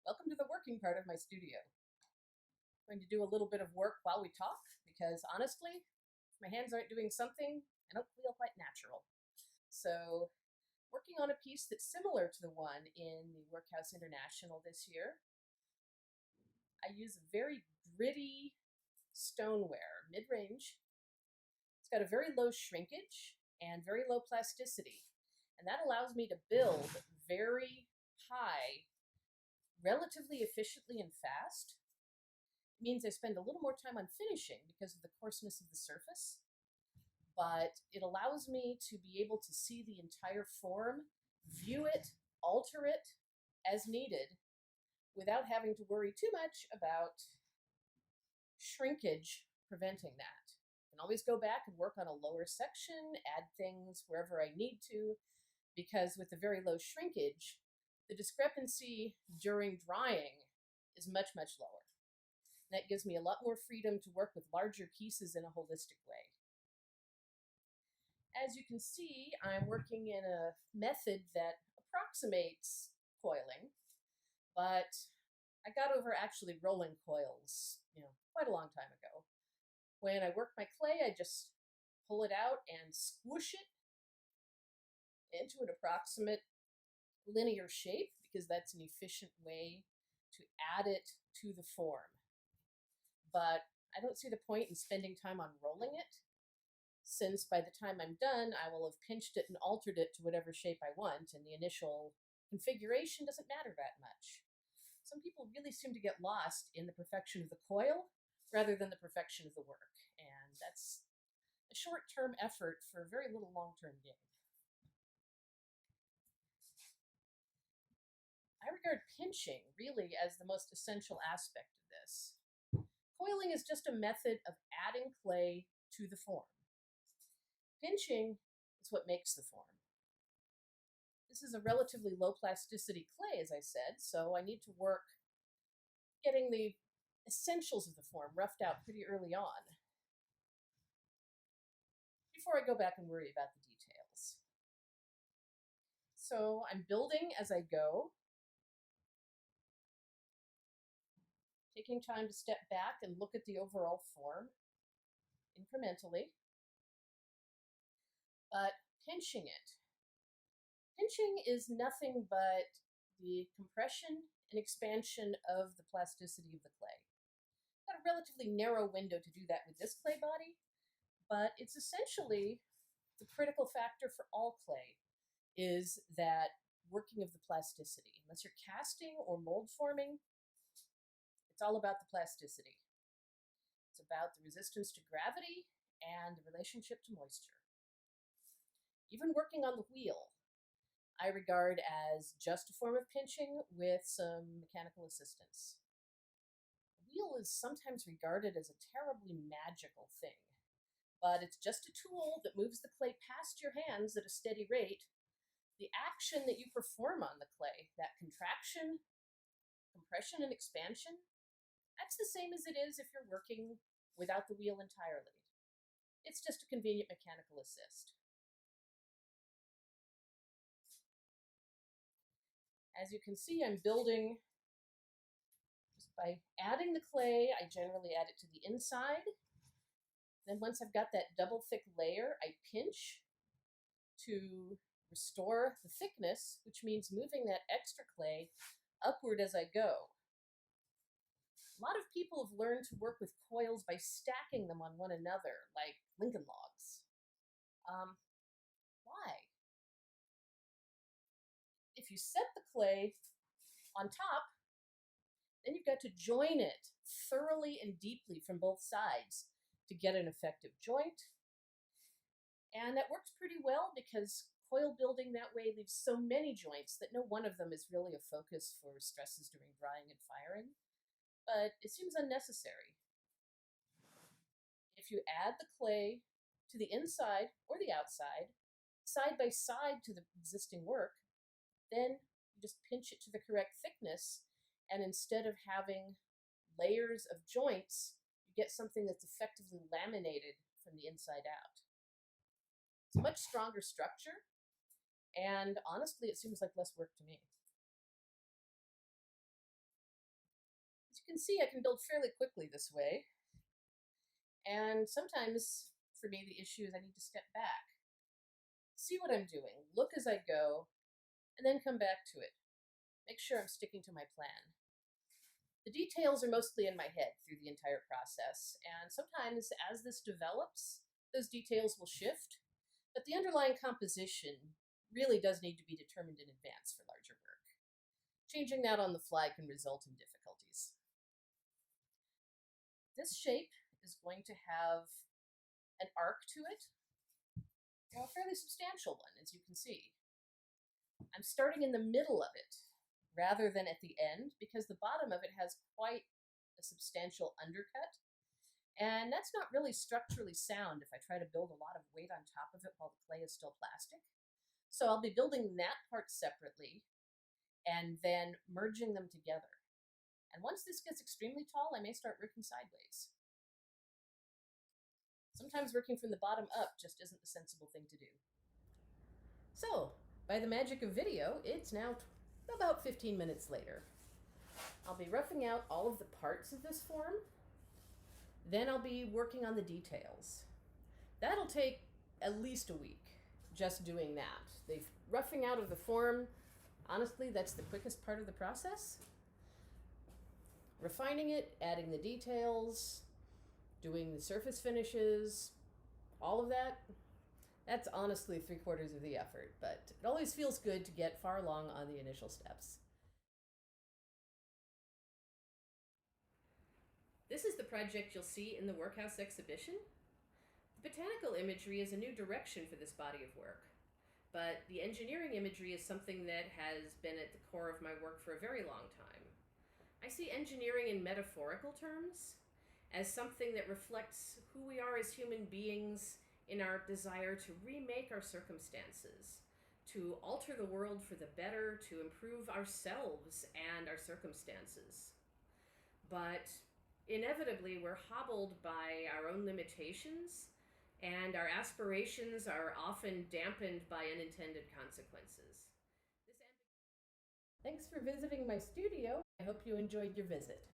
Welcome to the working part of my studio. I'm going to do a little bit of work while we talk because honestly, if my hands aren't doing something, I don't feel quite natural. So, working on a piece that's similar to the one in the Workhouse International this year, I use very gritty stoneware, mid-range. It's got a very low shrinkage and very low plasticity, and that allows me to build very high relatively efficiently and fast. It means I spend a little more time on finishing because of the coarseness of the surface, but it allows me to be able to see the entire form, view it, alter it as needed without having to worry too much about shrinkage preventing that. I can always go back and work on a lower section, add things wherever I need to, because with the very low shrinkage, the discrepancy during drying is much, much lower. And that gives me a lot more freedom to work with larger pieces in a holistic way. As you can see, I'm working in a method that approximates coiling, but I got over actually rolling coils, quite a long time ago. When I work my clay, I just pull it out and squish it into an approximate linear shape because that's an efficient way to add it to the form. But I don't see the point in spending time on rolling it, since by the time I'm done, I will have pinched it and altered it to whatever shape I want, and the initial configuration doesn't matter that much. Some people really seem to get lost in the perfection of the coil rather than the perfection of the work, and that's a short-term effort for very little long-term gain. I regard pinching really as the most essential aspect of this. Coiling is just a method of adding clay to the form. Pinching is what makes the form. This is a relatively low plasticity clay, as I said, so I need to work getting the essentials of the form roughed out pretty early on before I go back and worry about the details. So I'm building as I go, taking time to step back and look at the overall form incrementally, but pinching it. Pinching is nothing but the compression and expansion of the plasticity of the clay. I've got a relatively narrow window to do that with this clay body, but it's essentially the critical factor for all clay is that working of the plasticity. Unless you're casting or mold forming, it's all about the plasticity. It's about the resistance to gravity and the relationship to moisture. Even working on the wheel, I regard as just a form of pinching with some mechanical assistance. The wheel is sometimes regarded as a terribly magical thing, but it's just a tool that moves the clay past your hands at a steady rate. The action that you perform on the clay, that contraction, compression, and expansion, that's the same as it is if you're working without the wheel entirely. It's just a convenient mechanical assist. As you can see, I'm building just by adding the clay. I generally add it to the inside. Then once I've got that double thick layer, I pinch to restore the thickness, which means moving that extra clay upward as I go. A lot of people have learned to work with coils by stacking them on one another, like Lincoln logs. Why? If you set the clay on top, then you've got to join it thoroughly and deeply from both sides to get an effective joint. And that works pretty well because coil building that way leaves so many joints that no one of them is really a focus for stresses during drying and firing. But it seems unnecessary. If you add the clay to the inside or the outside, side by side to the existing work, then you just pinch it to the correct thickness, and instead of having layers of joints, you get something that's effectively laminated from the inside out. It's a much stronger structure, and honestly, it seems like less work to me. You can see I can build fairly quickly this way, and sometimes for me the issue is I need to step back, see what I'm doing, look as I go, and then come back to it. Make sure I'm sticking to my plan. The details are mostly in my head through the entire process, and sometimes as this develops, those details will shift, but the underlying composition really does need to be determined in advance for larger work. Changing that on the fly can result in difficulties. This shape is going to have an arc to it, a fairly substantial one, as you can see. I'm starting in the middle of it rather than at the end because the bottom of it has quite a substantial undercut, and that's not really structurally sound if I try to build a lot of weight on top of it while the clay is still plastic. So I'll be building that part separately and then merging them together. And once this gets extremely tall, I may start working sideways. Sometimes working from the bottom up just isn't the sensible thing to do. So, by the magic of video, it's now about 15 minutes later. I'll be roughing out all of the parts of this form. Then I'll be working on the details. That'll take at least a week, just doing that. The roughing out of the form, honestly, that's the quickest part of the process. Refining it, adding the details, doing the surface finishes, all of that, that's honestly 3/4 of the effort, but it always feels good to get far along on the initial steps. This is the project you'll see in the Workhouse exhibition. The botanical imagery is a new direction for this body of work, but the engineering imagery is something that has been at the core of my work for a very long time. I see engineering in metaphorical terms as something that reflects who we are as human beings in our desire to remake our circumstances, to alter the world for the better, to improve ourselves and our circumstances. But inevitably, we're hobbled by our own limitations, and our aspirations are often dampened by unintended consequences. Thanks for visiting my studio. I hope you enjoyed your visit.